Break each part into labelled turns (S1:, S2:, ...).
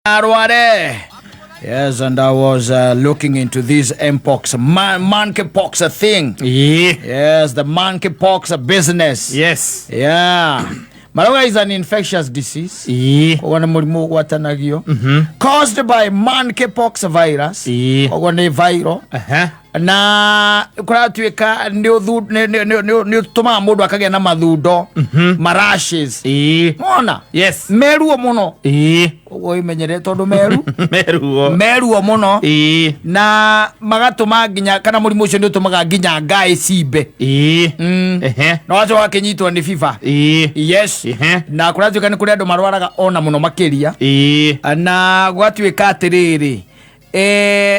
S1: Arware. Yes, and I was looking into this mpox, monkeypox thing.
S2: Yeah.
S1: Yes, the monkeypox business.
S2: Yes.
S1: Yeah. Malaria is an infectious disease.
S2: Yeah.
S1: Caused by monkeypox virus.
S2: Yeah.
S1: Viral. Na kuratuika ni utuma mundu akagia na mathundo marashes mona
S2: yes
S1: meruo muno koguo imenyere tondu meruo muno na magatuma nginya kana murimu ucio ni utumaga nginya ngai cibe no wacho wakinyitwo ni FIFA yes na kuratuika ni kuri andu marwaraga ona muno makiria na gwatuika atiriri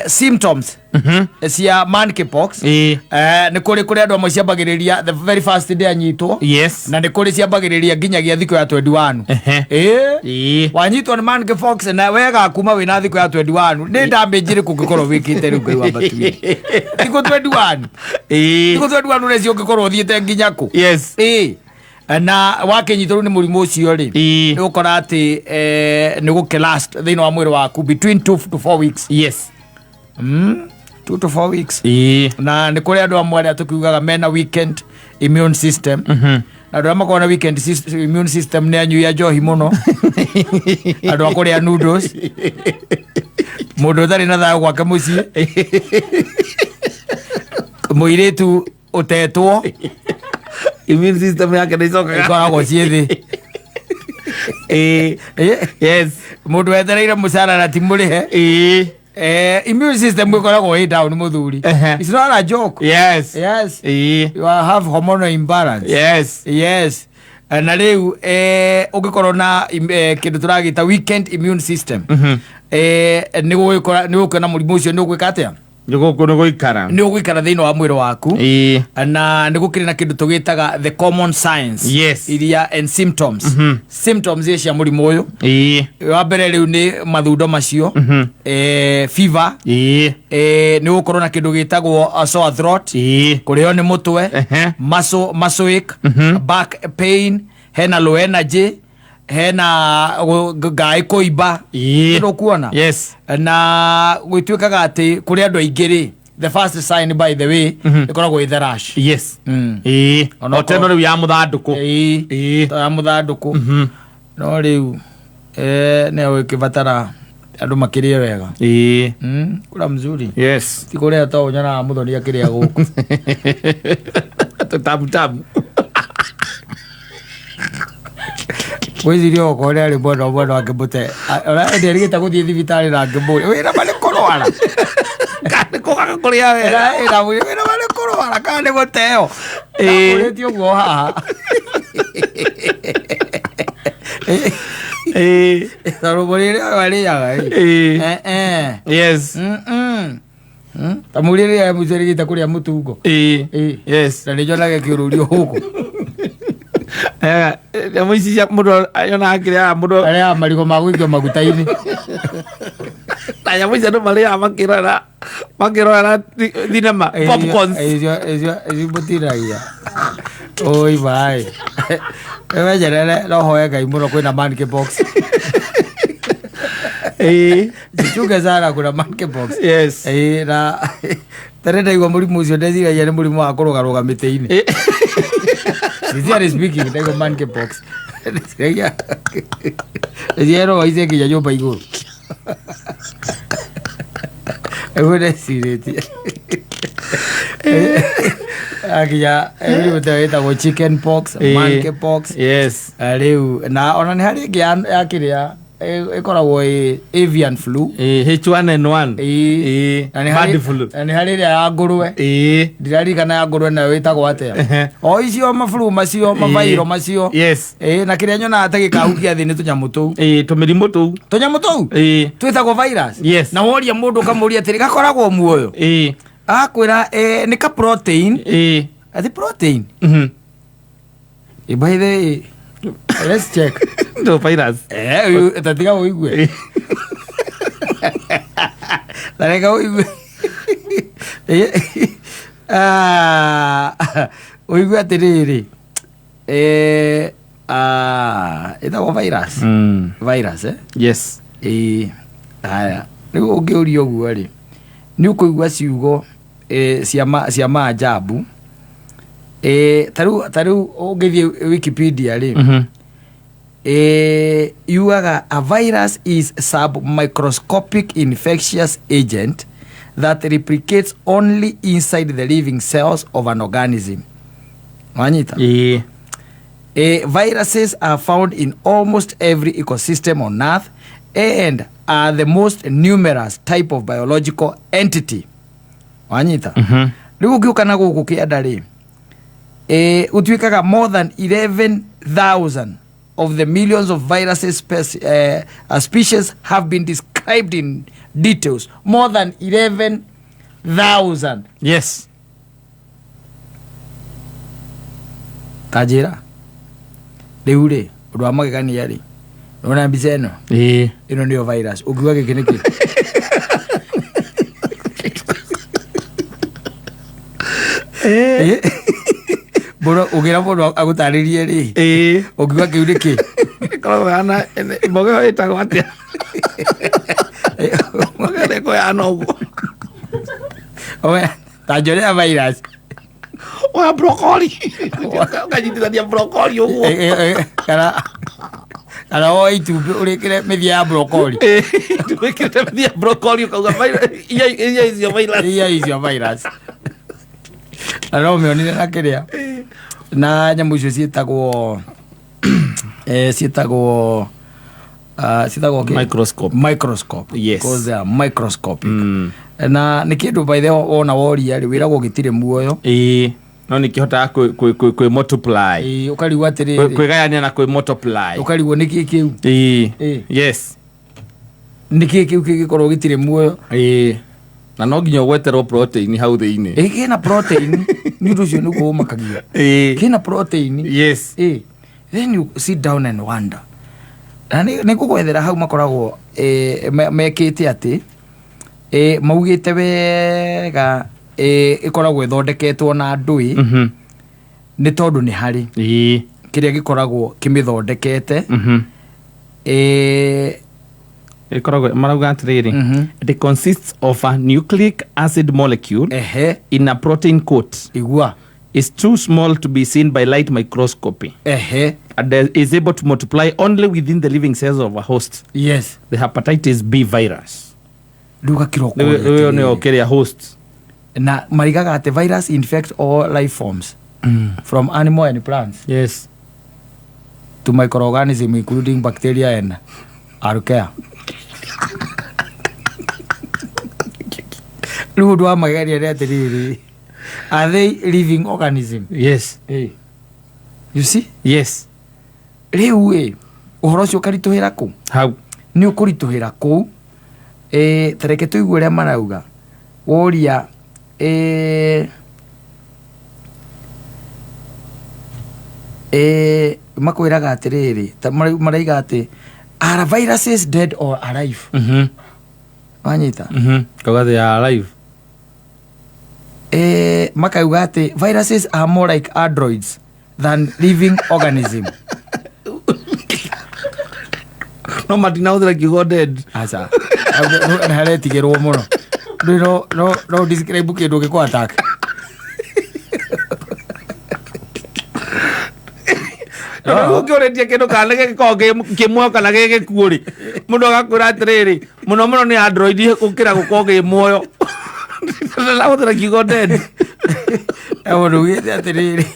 S1: symptoms cia monkeypox ni kuri andu amwe ciambagiriria the very first day anyitwo
S2: yes
S1: na ni kuri ciambagiriria nginyagia thiko ya 21 wanyitwo ni monkeypox na wega kuma wina thiko ya 21 ni ndambejire kungikorwo wikite riu ngai wa batwi thiko 21 thiko 21 rezi ungikorwo thiete nginya ku
S2: yes
S1: na wakinyitwo ni murimu ucio ri ni ukora ati ni gukilast thino wa mwiri waku between 2 to 4 weeks
S2: yes
S1: 2 to 4 weeks na ni kuri andu amwe aria tukiugaga mena weekend immune system na andu amwe kona weekend immune system ni anyuia njohi muno andu akuria noodles mundu thari na thayo gwake mucii muiritu utetwo
S2: immune system yake ndicokaga
S1: ikoragwo ciithi
S2: yes
S1: mundu wetereire mucara na timurihe immune system ikoragwo way down muthuri it's not a joke
S2: yes
S1: you have hormonal imbalance yes na riu ugikorwo na kindu turagita weekend immune system ni gukora murimu ucio ni ugwika atia
S2: ni guikara
S1: thiini wa mwiri waku na ni gukiri na kindu tugitaga the common signs iria and symptoms symptoms cia murimu uyu wa mbere riu ni mathundo macio fever ni gukorwo na kindu gitagwo sore throat kurio ni mutwe muscle back pain hena low energy hena ngai kuiba ndo kuona na gwituikaga ati kuri andu aingiri the first sign by the way ikoragwo with the rash
S2: oteno riu ya muthanduku
S1: ya muthanduku no riu ne wikivatara andu makirie wega kula mzuri ti kuria to nyana muthoni akiria guku
S2: tabu
S1: Wezirio okore ali bono akibute ora ende rigita guthie thibitari na ngiburi wira bale korwara kandi koga kuria wera ira wira bale korwara kandi guteo uretio gwo haha saruburi wale yaga
S2: yes
S1: tamurire ya muzerigita kuria mutungo
S2: yes
S1: na nijonage kiururio huko
S2: muici cia mundu ayona akiria mundu
S1: aria mariko magwikio magutaini
S2: na ya muici andu maria makirora thinema popcorns
S1: ezo butiragia oi vai ewe jerere no hoya ngai muno kwina monkeypox chuke zara kuna monkeypox
S2: yes
S1: na tarenda igwa murimu ucio ndeciria ni murimu wa kurugaruga miti-ini Sincerely speaking, they go monkeypox. Zero waise kinya nyumba iguru. Ewe sireti. Akiya every day ita chicken pox, monkeypox.
S2: Yes.
S1: Riu na ona ni hari ya kiria ikoragwo avian flu
S2: H1N1
S1: bad flu ni hari ya ngurwe ndirari kana ya ngurwe na witagwo atia o icio maflu macio mavairo macio
S2: yes
S1: na kiria nyona atagikahukia thi ni tunyamu tuu
S2: tumirimu tuu
S1: twitagwo virus
S2: yes
S1: na woria mundu kamuria atiri gakoragwo muoyo akwira ni ka protein ati protein by the let's check
S2: no virus
S1: tatiga uigue larega uigue uigue atiriri ita virus
S2: yes
S1: haya nigo ungiurio guo ri ni ukuigua ciugo cia maajabu taru ungithie Wikipedia ri yuaga a virus is submicroscopic infectious agent that replicates only inside the living cells of an organism. Wanyita? Viruses are found in almost every ecosystem on Earth and are the most numerous type of biological entity. Wanyita? Riu ukiuka na guku kianda ri utuikaga more than 11,000 of the millions of viruses species have been described in details. More than 11,000.
S2: Yes.
S1: Tajira riu ri undu wa magegania ri nona mbica ino ino nio virus ukiuga giki niki boro ugira boro agutaririe ri ukiuga kiu niki
S2: korwo ana mboga itagwo atia mboga reko ya nogo
S1: oya tajoria virus
S2: wa broccoli ukajitithania broccoli uguo
S1: kana o itu urikire mithia ya broccoli
S2: urikire mithia ya broccoli ukauga virus iya
S1: icio virus no meonire na kiria na nyamu icio cietagwo cietagwo microscope
S2: yes,
S1: because they are microscopic na ni kindu by the ona woria ri wiragwo gitire muoyo
S2: no ni kihota kwi multiply
S1: ukariwa atiri
S2: kwigayania na kwi multiply
S1: ukariwa niki kiu
S2: yes
S1: niki kiu gikorwo gitire muoyo
S2: na no nginya gweterwo protein hau thiini
S1: kina protein ni undu cio niguo makagia kina protein
S2: yes
S1: then you sit down and wonder na ni kugwethera hau makoragwo mekite ati maugite wega ikoragwo ithondeketwo na ndui ni tondu ni hari kiria gikoragwo kimithondekete
S2: ikoragwo marauga atiriri it consists of a nucleic acid molecule in a protein coat.
S1: Igua
S2: is too small to be seen by light microscopy. And is able to multiply only within the living cells of a host.
S1: Yes.
S2: The hepatitis B virus.
S1: Duga kiroko.
S2: Wewe ni okeria host.
S1: Na marigaga ate virus infect all life forms from animal and plants.
S2: Yes.
S1: To microorganisms including bacteria and archaea. Ludo wa magari atiriri. Are they living organism?
S2: Yes.
S1: You see?
S2: Yes.
S1: Riu uhoro cio karituhira ku.
S2: How?
S1: Ni ukurituhira ku. Tareke tuigu ria marauga. Woria makwiraga atiriri maraiga ati are viruses dead or alive? Wanyita?
S2: Kauga they are alive.
S1: Makauga ati viruses are more like androids than living organism.
S2: No matinahuthira kiugo dead.
S1: Acha. Na haretigirwo muno. No describe kindu giko attack.
S2: No ngioretie kindu kana giko kimwe kana gikuuri. Mundu agakwira atiriri muno ni android gukira guko gi muoyo. Na huthira kiugo dead.
S1: Awurugite atiriri.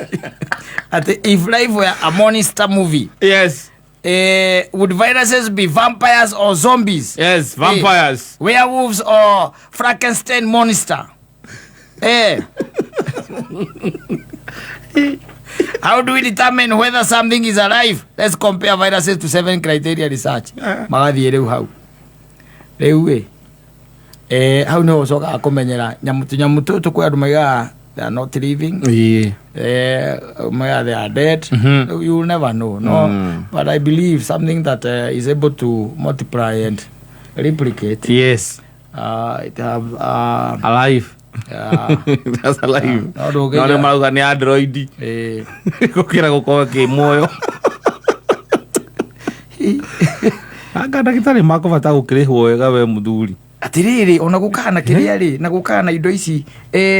S1: Ati if life were a monster movie.
S2: Yes.
S1: Would viruses be vampires or zombies?
S2: Yes, vampires.
S1: Werewolves or Frankenstein monster? How do we determine whether something is alive? Let's compare viruses to 7 criteria research. Magathie riu hau. Riu hau no soka akumenyera nyamu tutu kwa andu maiga they are not living. They are dead. You will never know. No, but I believe something that is able to multiply and replicate.
S2: Yes.
S1: It have
S2: alive. That's alive. No marauga ni android. Gukira gukorwo ki muoyo. anga ndagitari makubata gukirihwo wega we muthuri
S1: atiriri ona gukana kiria ri na gukana indo ici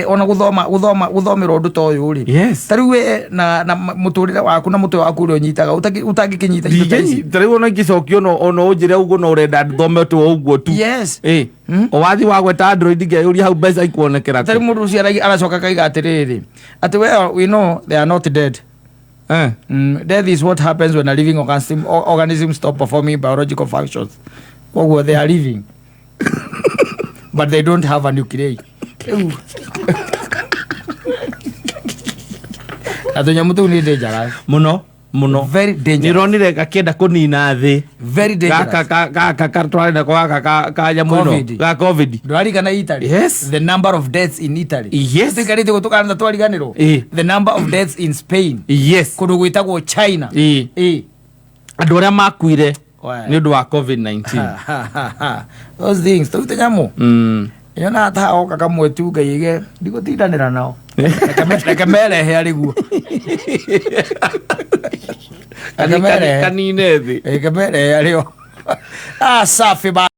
S1: ona guthomera undu to uyu ri tariu we na muturire waku na mutwe waku uri unyitaga utangikinyita indo ici
S2: tariu ona ngicokio ona unjire uguo no urenda thomete uguo tu owathi wagweta android ngeuri hau mbeca ikuonekera
S1: tariu mundu ucio aracoka kaiga atiriri ati we know they are not dead. Death is what happens when a living organism stop performing biological functions. Well, they are living, but they don't have a nuclei. Atonyamutu ni dangerous.
S2: Muno.
S1: Very dangerous.
S2: Nironire gakienda kunina thi.
S1: Very dangerous.
S2: Kaka twalenda kwa kaja muno. Ga COVID.
S1: Ndwari kana Italy.
S2: Yes.
S1: The number of deaths in Italy.
S2: Yes.
S1: Tikarite gutukana twari ganiro. The number of deaths in Spain.
S2: Yes.
S1: Kundu gwitagwo China.
S2: Andu aria makuire ni undu wa COVID-19.
S1: Those things tu nyamu. Yona hata oka kamwe tu gaige ndigutindanira nao. Kamere he ariguo.
S2: Kanine thi.
S1: Kamere he ario. Safi ba